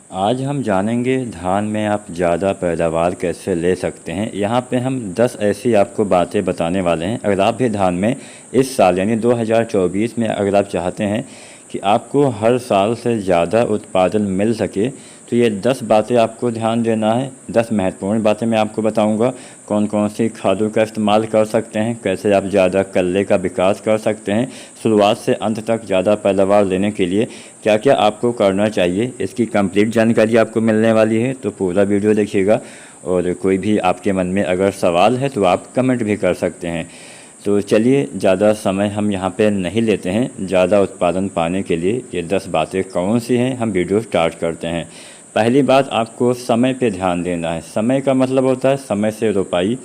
आज हम जानेंगे धान में आप ज़्यादा पैदावार कैसे ले सकते हैं। यहाँ पे हम 10 ऐसी आपको बातें बताने वाले हैं। अगर आप भी धान में इस साल यानी 2024 में अगर आप चाहते हैं कि आपको हर साल से ज़्यादा उत्पादन मिल सके, तो ये 10 बातें आपको ध्यान देना है। 10 महत्वपूर्ण बातें मैं आपको बताऊंगा। कौन कौन सी खादों का इस्तेमाल कर सकते हैं, कैसे आप ज़्यादा कल्ले का विकास कर सकते हैं, शुरुआत से अंत तक ज़्यादा पैदावार लेने के लिए क्या क्या आपको करना चाहिए, इसकी कंप्लीट जानकारी आपको मिलने वाली है। तो पूरा वीडियो देखिएगा और कोई भी आपके मन में अगर सवाल है तो आप कमेंट भी कर सकते हैं। तो चलिए, ज़्यादा समय हम यहाँ पे नहीं लेते हैं। ज़्यादा उत्पादन पाने के लिए ये 10 बातें कौन सी हैं, हम वीडियो स्टार्ट करते हैं। पहली बात, आपको समय पे ध्यान देना है। समय का मतलब होता है समय से रोपाई,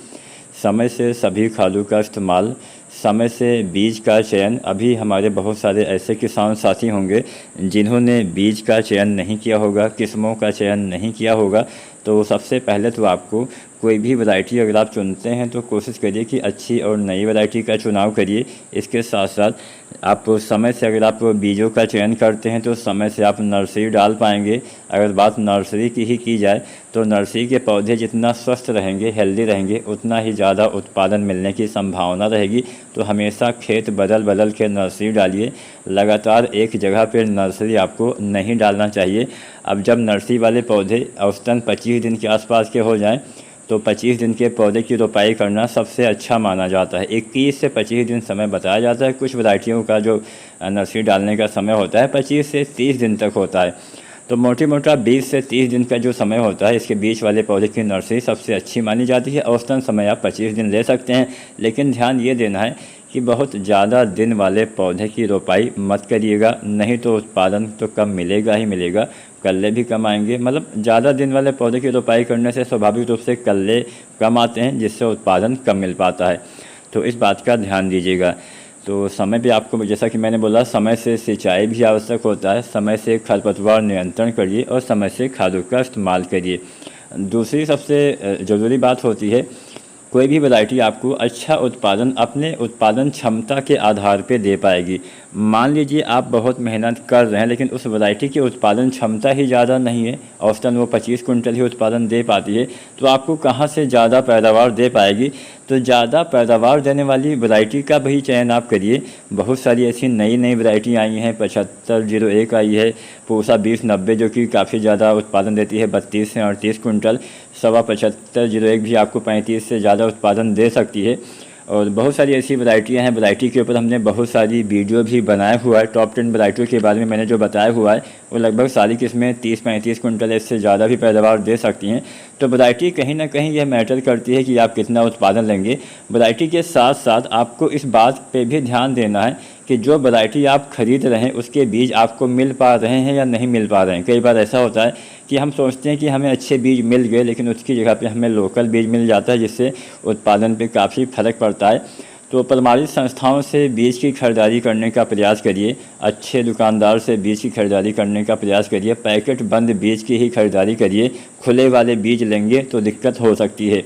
समय से सभी खादों का इस्तेमाल, समय से बीज का चयन। अभी हमारे बहुत सारे ऐसे किसान साथी होंगे जिन्होंने बीज का चयन नहीं किया होगा, किस्मों का चयन नहीं किया होगा। तो सबसे पहले तो आपको कोई भी वैरायटी अगर आप चुनते हैं तो कोशिश करिए कि अच्छी और नई वैरायटी का चुनाव करिए। इसके साथ साथ आप समय से अगर आप बीजों का चयन करते हैं तो समय से आप नर्सरी डाल पाएंगे। अगर बात नर्सरी की ही की जाए तो नर्सरी के पौधे जितना स्वस्थ रहेंगे, हेल्दी रहेंगे, उतना ही ज़्यादा उत्पादन मिलने की संभावना रहेगी। तो हमेशा खेत बदल बदल के नर्सरी डालिए। लगातार एक जगह पर नर्सरी आपको नहीं डालना चाहिए। अब जब नर्सरी वाले पौधे औसतन 25 दिन के आसपास के हो जाएं तो 25 दिन के पौधे की रोपाई करना सबसे अच्छा माना जाता है। 21 से 25 दिन समय बताया जाता है। कुछ वैरायटियों का जो नर्सरी डालने का समय होता है 25 से 30 दिन तक होता है। तो मोटी मोटा 20 से 30 दिन का जो समय होता है, इसके बीच वाले पौधे की नर्सरी सबसे अच्छी मानी जाती है। औसतन समय आप 25 दिन ले सकते हैं, लेकिन ध्यान ये देना है कि बहुत ज़्यादा दिन वाले पौधे की रोपाई मत करिएगा, नहीं तो उत्पादन तो कम मिलेगा ही मिलेगा, कल्ले भी कम आएंगे। मतलब ज़्यादा दिन वाले पौधे की रोपाई करने से स्वाभाविक रूप से कल्ले कम आते हैं, जिससे उत्पादन कम मिल पाता है। तो इस बात का ध्यान दीजिएगा। तो समय भी आपको, जैसा कि मैंने बोला, समय से सिंचाई भी आवश्यक होता है। समय से खरपतवार नियंत्रण करिए और समय से खादों का इस्तेमाल करिए। दूसरी सबसे ज़रूरी बात होती है, कोई भी वैरायटी आपको अच्छा उत्पादन अपने उत्पादन क्षमता के आधार पे दे पाएगी। मान लीजिए आप बहुत मेहनत कर रहे हैं लेकिन उस वैरायटी की उत्पादन क्षमता ही ज़्यादा नहीं है, औसतन वो 25 कुंटल ही उत्पादन दे पाती है, तो आपको कहाँ से ज़्यादा पैदावार दे पाएगी। तो ज़्यादा पैदावार देने वाली वैरायटी का भी चयन आप करिए। बहुत सारी ऐसी नई नई वैरायटी आई हैं। 7501 आई है, पूसा 2090 जो कि काफ़ी ज़्यादा उत्पादन देती है, 32 से 38 कुंटल। 7501 भी आपको 35 से ज़्यादा उत्पादन दे सकती है। और बहुत सारी ऐसी वैरायटियाँ हैं। वैरायटी के ऊपर हमने बहुत सारी वीडियो भी बनाया हुआ है। टॉप 10 वैरायटियों के बारे में मैंने जो बताया हुआ है, वो लगभग सारी किस्में 30-35 कुंटल इससे ज़्यादा भी पैदावार दे सकती हैं। तो वैरायटी कहीं ना कहीं यह मैटर करती है कि आप कितना उत्पादन लेंगे। वैरायटी के साथ साथ आपको इस बात पे भी ध्यान देना है कि जो वैरायटी आप खरीद रहे हैं उसके बीज आपको मिल पा रहे हैं या नहीं मिल पा रहे हैं। कई बार ऐसा होता है कि हम सोचते हैं कि हमें अच्छे बीज मिल गए, लेकिन उसकी जगह पे हमें लोकल बीज मिल जाता है, जिससे उत्पादन पे काफ़ी फर्क पड़ता है। तो प्रमाणित संस्थाओं से बीज की खरीदारी करने का प्रयास करिए। अच्छे दुकानदार से बीज की खरीदारी करने का प्रयास करिए। पैकेट बंद बीज की ही खरीदारी करिए। खुले वाले बीज लेंगे तो दिक्कत हो सकती है।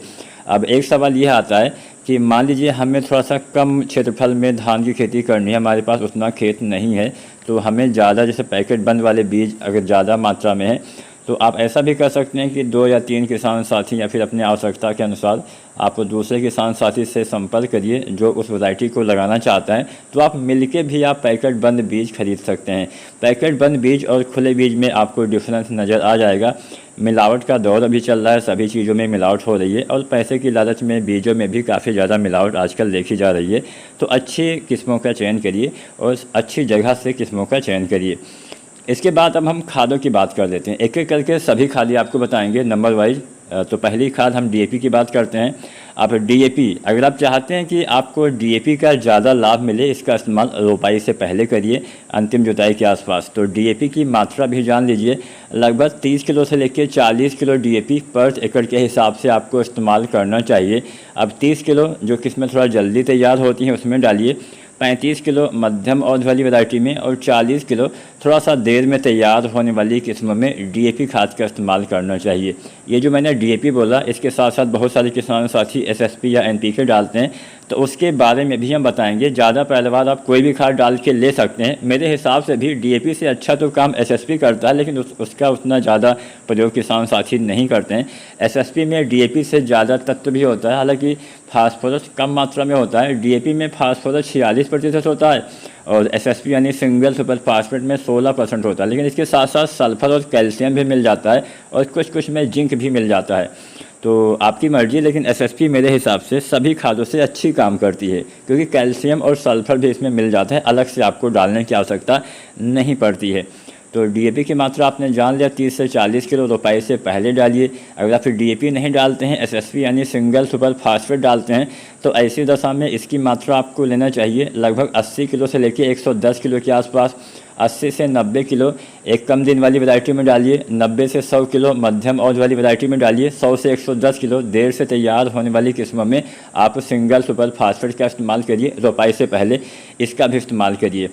अब एक सवाल यह आता है कि मान लीजिए हमें थोड़ा सा कम क्षेत्रफल में धान की खेती करनी है, हमारे पास उतना खेत नहीं है, तो हमें ज़्यादा जैसे पैकेट बंद वाले बीज अगर ज़्यादा मात्रा में है तो आप ऐसा भी कर सकते हैं कि 2 या 3 किसान साथी या फिर अपनी आवश्यकता के अनुसार आप दूसरे किसान साथी से संपर्क करिए जो उस वैरायटी को लगाना चाहता है। तो आप मिलके भी आप पैकेट बंद बीज खरीद सकते हैं। पैकेट बंद बीज और खुले बीज में आपको डिफरेंस नज़र आ जाएगा। मिलावट का दौर अभी चल रहा है, सभी चीज़ों में मिलावट हो रही है और पैसे की लालच में बीजों में भी काफ़ी ज़्यादा मिलावट आजकल देखी जा रही है। तो अच्छी किस्मों का चयन करिए और अच्छी जगह से किस्मों का चयन करिए। इसके बाद अब हम खादों की बात कर लेते हैं। एक एक करके सभी खादें आपको बताएंगे नंबर वाइज। तो पहली खाद हम डीएपी की बात करते हैं। अब डीएपी, अगर आप चाहते हैं कि आपको डीएपी का ज़्यादा लाभ मिले, इसका इस्तेमाल रोपाई से पहले करिए, अंतिम जुताई के आसपास। तो डीएपी की मात्रा भी जान लीजिए। लगभग 30 किलो से लेकर 40 किलो डीएपी पर एकड़ के हिसाब से आपको इस्तेमाल करना चाहिए। अब 30 किलो जो किस्में थोड़ा जल्दी तैयार होती हैं उसमें डालिए, 35 किलो मध्यम अवधि वाली वैरायटी में और 40 किलो थोड़ा सा देर में तैयार होने वाली किस्मों में डीएपी खाद का इस्तेमाल करना चाहिए। ये जो मैंने डीएपी बोला, इसके साथ साथ बहुत सारे किसान साथी एसएसपी या एनपीके डालते हैं, तो उसके बारे में भी हम बताएंगे। ज़्यादा पैदावार आप कोई भी खाद डाल के ले सकते हैं। मेरे हिसाब से भी डीएपी से अच्छा तो काम एसएसपी करता है, लेकिन उसका उतना ज़्यादा प्रयोग किसान साथी नहीं करते हैं। एसएसपी में डीएपी से ज़्यादा तत्व भी होता है, हालांकि फास्फोरस कम मात्रा में होता है। डीएपी में फास्फोरस 46% होता है और एसएसपी यानी सिंगल सुपर फास्फेट में 16% होता है, लेकिन इसके साथ साथ सल्फर और कैल्शियम भी मिल जाता है और कुछ में जिंक भी मिल जाता है। तो आपकी मर्जी, लेकिन एसएसपी मेरे हिसाब से सभी खादों से अच्छी काम करती है, क्योंकि कैल्शियम और सल्फर भी इसमें मिल जाता है, अलग से आपको डालने की आवश्यकता नहीं पड़ती है। तो डीएपी की मात्रा आपने जान लिया, 30 से 40 किलो रोपाई से पहले डालिए। अगर आप फिर डीएपी नहीं डालते हैं, एसएसपी यानी सिंगल सुपर फास्फेट डालते हैं, तो ऐसी दशा में इसकी मात्रा आपको लेना चाहिए लगभग 80 किलो से लेकर 110 किलो के आसपास। 80 से 90 किलो एक कम दिन वाली वैरायटी में डालिए, 90 से 100 किलो मध्यम औज वाली वैरायटी में डालिए, 100 से 110 किलो देर से तैयार होने वाली किस्मों में आप सिंगल सुपर फास्फेट का इस्तेमाल करिए। रोपाई से पहले इसका भी इस्तेमाल करिए।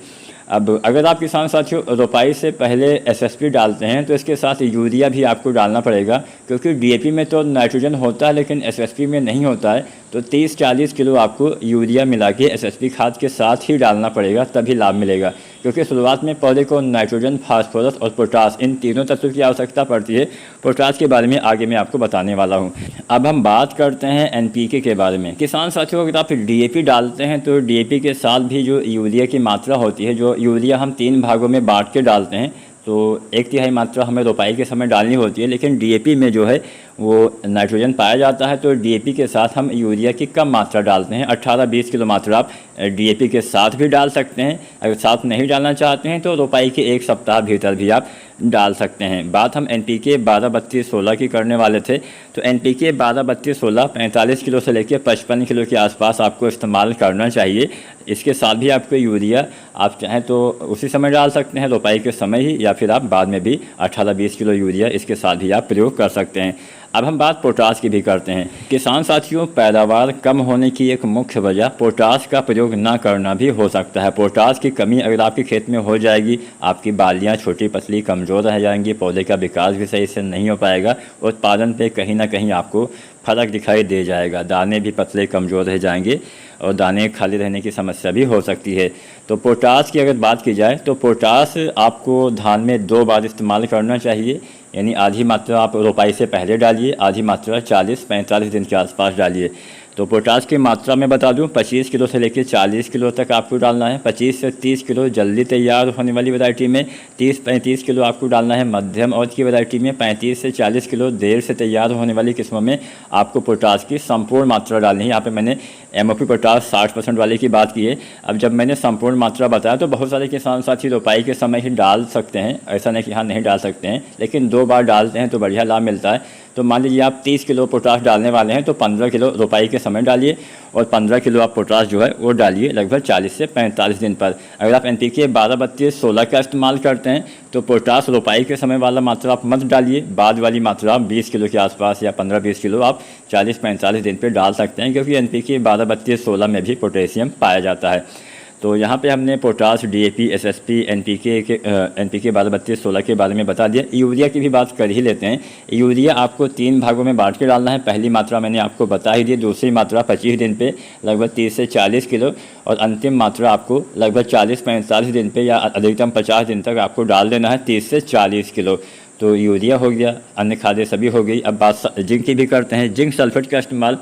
अब अगर आप किसान साथियों रोपाई से पहले एसएसपी डालते हैं, तो इसके साथ यूरिया भी आपको डालना पड़ेगा, क्योंकि डीएपी में तो नाइट्रोजन होता है लेकिन एसएसपी में नहीं होता है। तो 30-40 किलो आपको यूरिया मिला के एसएसपी खाद के साथ ही डालना पड़ेगा, तभी लाभ मिलेगा, क्योंकि शुरुआत में पौधे को नाइट्रोजन, फास्फोरस और पोटास इन तीनों तत्वों की आवश्यकता पड़ती है। पोटास के बारे में आगे मैं आपको बताने वाला हूँ। अब हम बात करते हैं एनपीके के बारे में। किसान साथियों, अगर आप डीएपी डालते हैं तो डीएपी के साथ भी जो यूरिया की मात्रा होती है, जो यूरिया हम 3 भागों में बांट के डालते हैं, तो 1/3 मात्रा हमें रोपाई के समय डालनी होती है, लेकिन डीएपी में जो है वो नाइट्रोजन पाया जाता है, तो डीएपी के साथ हम यूरिया की कम मात्रा डालते हैं। 18-20 किलो मात्रा आप डीएपी के साथ भी डाल सकते हैं। अगर साथ नहीं डालना चाहते हैं तो रोपाई के 1 सप्ताह भीतर भी आप डाल सकते हैं। बात हम एनपीके 12-32-16 की करने वाले थे, तो एनपीके 12-32-16 45 किलो से लेकर 55 किलो के आसपास आपको इस्तेमाल करना चाहिए। इसके साथ भी आपको यूरिया आप चाहें तो उसी समय डाल सकते हैं, रोपाई के समय ही, या फिर आप बाद में भी 18-20 किलो यूरिया इसके साथ भी आप प्रयोग कर सकते हैं। अब हम बात पोटास की भी करते हैं। किसान साथियों, पैदावार कम होने की एक मुख्य वजह पोटास का प्रयोग ना करना भी हो सकता है। पोटास की कमी अगर आपके खेत में हो जाएगी, आपकी बालियां छोटी पतली कमज़ोर रह जाएंगी, पौधे का विकास भी सही से नहीं हो पाएगा, उत्पादन पे कहीं ना कहीं आपको फ़र्क दिखाई दे जाएगा। दाने भी पतले कमज़ोर रह जाएंगे और दाने खाली रहने की समस्या भी हो सकती है। तो पोटास की अगर बात की जाए तो पोटास आपको धान में 2 बार इस्तेमाल करना चाहिए, यानी आधी मात्रा आप रोपाई से पहले डालिए, आधी मात्रा 40-45 दिन के आसपास डालिए। तो पोटास की मात्रा में बता दूं, 25 किलो से लेकर 40 किलो तक आपको डालना है। 25 से 30 किलो जल्दी तैयार होने वाली वैरायटी में, 30-35 किलो आपको डालना है मध्यम औज की वैरायटी में, 35 से 40 किलो देर से तैयार होने वाली किस्मों में आपको पोटास की संपूर्ण मात्रा डालनी है। यहाँ पे मैंने एमओपी पोटास 60% वाले की बात की है। अब जब मैंने संपूर्ण मात्रा बताया तो बहुत सारे किसान साथी रोपाई के समय ही डाल सकते हैं, ऐसा नहीं कि हाँ नहीं डाल सकते हैं, लेकिन 2 बार डालते हैं तो बढ़िया लाभ मिलता है। तो मान लीजिए आप 30 किलो पोटास डालने वाले हैं, तो 15 किलो रोपाई के समय डालिए और 15 किलो आप पोटास जो है वो डालिए लगभग 40 से 45 दिन पर। अगर आप एनपीके 12-32-16 का इस्तेमाल करते हैं तो पोटास रोपाई के समय वाला मात्रा आप मत डालिए, बाद वाली मात्रा आप 20 किलो के आसपास या 15-20 किलो आप 40-45 दिन पर डाल सकते हैं, क्योंकि एनपीके 12-32-16 में भी पोटेशियम पाया जाता है। तो यहाँ पे हमने पोटास, डीएपी, एसएसपी, एनपीके 12-32-16 के बारे में बता दिया। यूरिया की भी बात कर ही लेते हैं। यूरिया आपको 3 भागों में बांट के डालना है। पहली मात्रा मैंने आपको बता ही दी, दूसरी मात्रा 25 दिन पे लगभग 30 से 40 किलो और अंतिम मात्रा आपको लगभग 40-45 दिन पे या अधिकतम 50 दिन तक आपको डाल देना है, 30 से 40 किलो। तो यूरिया हो गया, अन्य खादें सभी हो गई। अब बात जिंक की भी करते हैं। जिंक सल्फेट का इस्तेमाल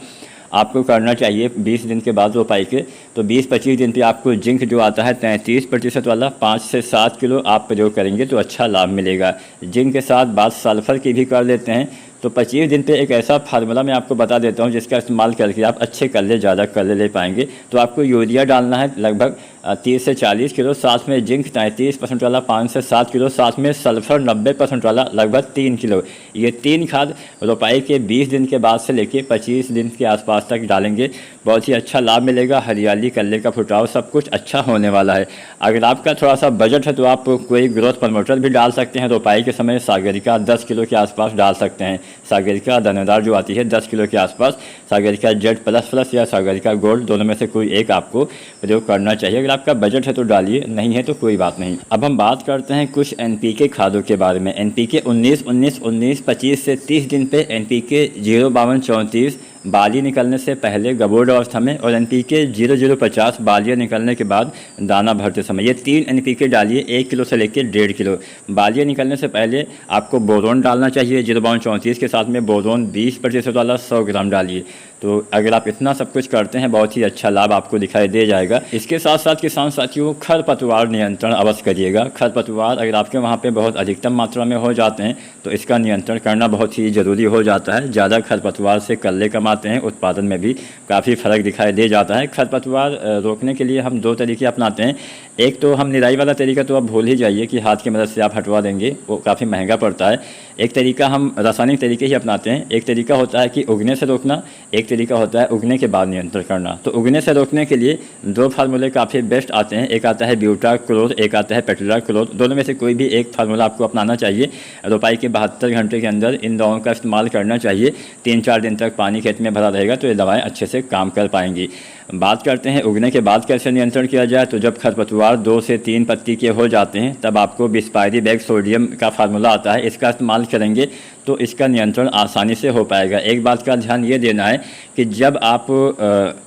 आपको करना चाहिए 20 दिन के बाद रोपाई के। तो 20-25 दिन पे आपको जिंक जो आता है 33% वाला 5 से 7 किलो आप प्रयोग करेंगे तो अच्छा लाभ मिलेगा। जिंक के साथ बात सल्फर की भी कर लेते हैं। तो 25 दिन पे एक ऐसा फार्मूला मैं आपको बता देता हूँ जिसका इस्तेमाल करके आप अच्छे कल्ले, ज़्यादा कल्ले ले पाएंगे। तो आपको यूरिया डालना है लगभग 30 से 40 किलो, साथ में जिंक 33% वाला 5 से 7 किलो, साथ में सल्फर 90% वाला लगभग 3 किलो। ये 3 खाद रोपाई के 20 दिन के बाद से लेके 25 दिन के आसपास तक डालेंगे, बहुत ही अच्छा लाभ मिलेगा। हरियाली, कल्ले का फुटाव सब कुछ अच्छा होने वाला है। अगर आपका थोड़ा सा बजट है तो आप कोई ग्रोथ प्रमोटर भी डाल सकते हैं। रोपाई के समय सागरिका 10 किलो के आसपास डाल सकते हैं। सागरिका दानेदार जो आती है 10 किलो के आसपास, सागरिका जेड प्लस या सागरिका गोल्ड, दोनों में से कोई एक आपको प्रयोग करना चाहिए। अगर आपका बजट है तो डालिए, नहीं है तो कोई बात नहीं। अब हम बात करते हैं कुछ एनपीके खादों के बारे में। एनपीके 19-19-19 25 से 30 दिन पे एनपीके 0-52-34 बाली निकलने से पहले गबोड़ अवस्था में, और एनपीके 00-50 बालियाँ निकलने के बाद दाना भरते समय, ये 3 एनपीके डालिए 1 किलो से लेकर 1.5 किलो। बालियाँ निकलने से पहले आपको बोरोन डालना चाहिए 0-32-34 के साथ में बोरोन 20% वाला 100 ग्राम डालिए। तो अगर आप इतना सब कुछ करते हैं बहुत ही अच्छा लाभ आपको दिखाई दे जाएगा। इसके साथ साथ किसान साथियों, खरपतवार नियंत्रण अवश्य करिएगा। खरपतवार अगर आपके वहाँ पे बहुत अधिकतम मात्रा में हो जाते हैं तो इसका नियंत्रण करना बहुत ही ज़रूरी हो जाता है। ज़्यादा खरपतवार से कल्ले कम आते हैं, उत्पादन में भी काफ़ी फ़र्क दिखाई दे जाता है। खरपतवार रोकने के लिए हम 2 तरीके अपनाते हैं। एक तो हम निराई वाला तरीका तो आप भूल ही जाइए कि हाथ की मदद से आप हटवा देंगे, वो काफ़ी महंगा पड़ता है। एक तरीका हम रासायनिक तरीके ही अपनाते हैं। एक तरीका होता है कि उगने से रोकना, एक तरीका होता है उगने के बाद नियंत्रण करना। तो उगने से रोकने के लिए 2 फार्मूले काफ़ी बेस्ट आते हैं। एक आता है ब्यूटाक्लोर, एक आता है पेट्रोलाक्लोर। दोनों में से कोई भी एक फार्मूला आपको अपनाना चाहिए। रोपाई के 72 घंटे के अंदर इन दवाओं का इस्तेमाल करना चाहिए। 3-4 दिन तक पानी खेत में भरा रहेगा तो ये दवाएँ अच्छे से काम कर पाएंगी। बात करते हैं उगने के बाद कैसे नियंत्रण किया जाए। तो जब खरपतवार 2 से 3 पत्ती के हो जाते हैं तब आपको बिस्पायरी बैग सोडियम का फार्मूला आता है, इसका इस्तेमाल करेंगे तो इसका नियंत्रण आसानी से हो पाएगा। एक बात का ध्यान ये देना है कि जब आप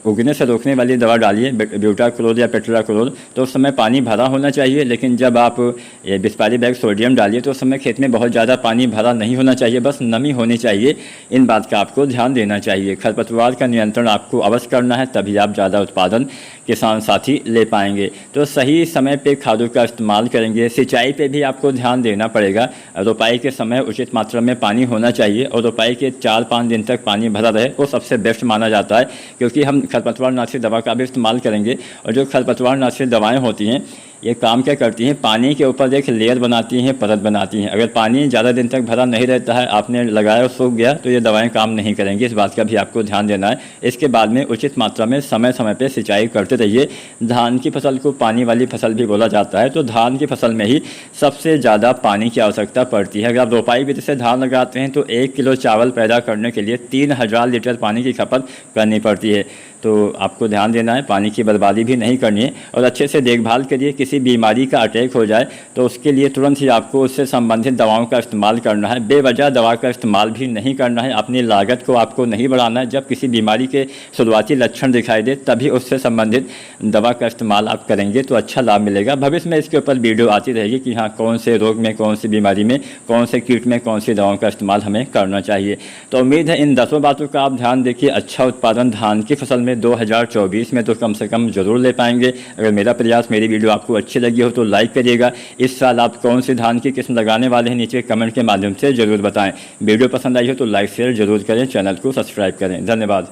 उगने से रोकने वाली दवा डालिए ब्यूटाक्लोर या पेट्रोलाक्लोर तो उस समय पानी भरा होना चाहिए, लेकिन जब आप ये बिस्पायरी बैग सोडियम डालिए तो उस समय खेत में बहुत ज़्यादा पानी भरा नहीं होना चाहिए, बस नमी होनी चाहिए। इन बात का आपको ध्यान देना चाहिए। खरपतवार का नियंत्रण आपको अवश्य करना है, तभी आप ज़्यादा उत्पादन किसान साथी ले पाएंगे। तो सही समय पे खादों का इस्तेमाल करेंगे। सिंचाई पे भी आपको ध्यान देना पड़ेगा। रोपाई के समय उचित मात्रा में पानी होना चाहिए और रोपाई के 4-5 दिन तक पानी भरा रहे वो सबसे बेस्ट माना जाता है, क्योंकि हम खरपतवार नाशी दवा का भी इस्तेमाल करेंगे। और जो खरपतवार नाशी दवाएँ होती हैं ये काम क्या करती हैं, पानी के ऊपर एक लेयर बनाती हैं, परत बनाती हैं। अगर पानी ज़्यादा दिन तक भरा नहीं रहता है, आपने लगाया और सूख गया तो ये दवाएं काम नहीं करेंगी। इस बात का भी आपको ध्यान देना है। इसके बाद में उचित मात्रा में समय समय पे सिंचाई करते रहिए। धान की फसल को पानी वाली फसल भी बोला जाता है, तो धान की फसल में ही सबसे ज़्यादा पानी की आवश्यकता पड़ती है। अगर आप रोपाई विधि से धान लगाते हैं तो 1 किलो चावल पैदा करने के लिए 3000 लीटर पानी की खपत करनी पड़ती है। तो आपको ध्यान देना है, पानी की बर्बादी भी नहीं करनी है और अच्छे से देखभाल करिए। किसी बीमारी का अटैक हो जाए तो उसके लिए तुरंत ही आपको उससे संबंधित दवाओं का इस्तेमाल करना है। बेवजह दवा का इस्तेमाल भी नहीं करना है। अपनी लागत को आपको नहीं बढ़ाना है। जब किसी बीमारी के शुरुआती लक्षण दिखाई दे तभी उससे संबंधित दवा का इस्तेमाल आप करेंगे तो अच्छा लाभ मिलेगा। भविष्य में इसके ऊपर वीडियो आती रहेगी कि हाँ कौन से रोग में, कौन सी बीमारी में, कौन से कीट में कौन सी दवाओं का इस्तेमाल हमें करना चाहिए। तो उम्मीद है इन 10 बातों का आप ध्यान देखिए। अच्छा उत्पादन धान की फसल में 2024 में तो कम से कम जरूर ले पाएंगे। अगर मेरा प्रयास, मेरी वीडियो आपको अच्छी लगी हो तो लाइक करिएगा। इस साल आप कौन सी धान की किस्म लगाने वाले हैं नीचे कमेंट के माध्यम से जरूर बताएं। वीडियो पसंद आई हो तो लाइक शेयर जरूर करें, चैनल को सब्सक्राइब करें। धन्यवाद।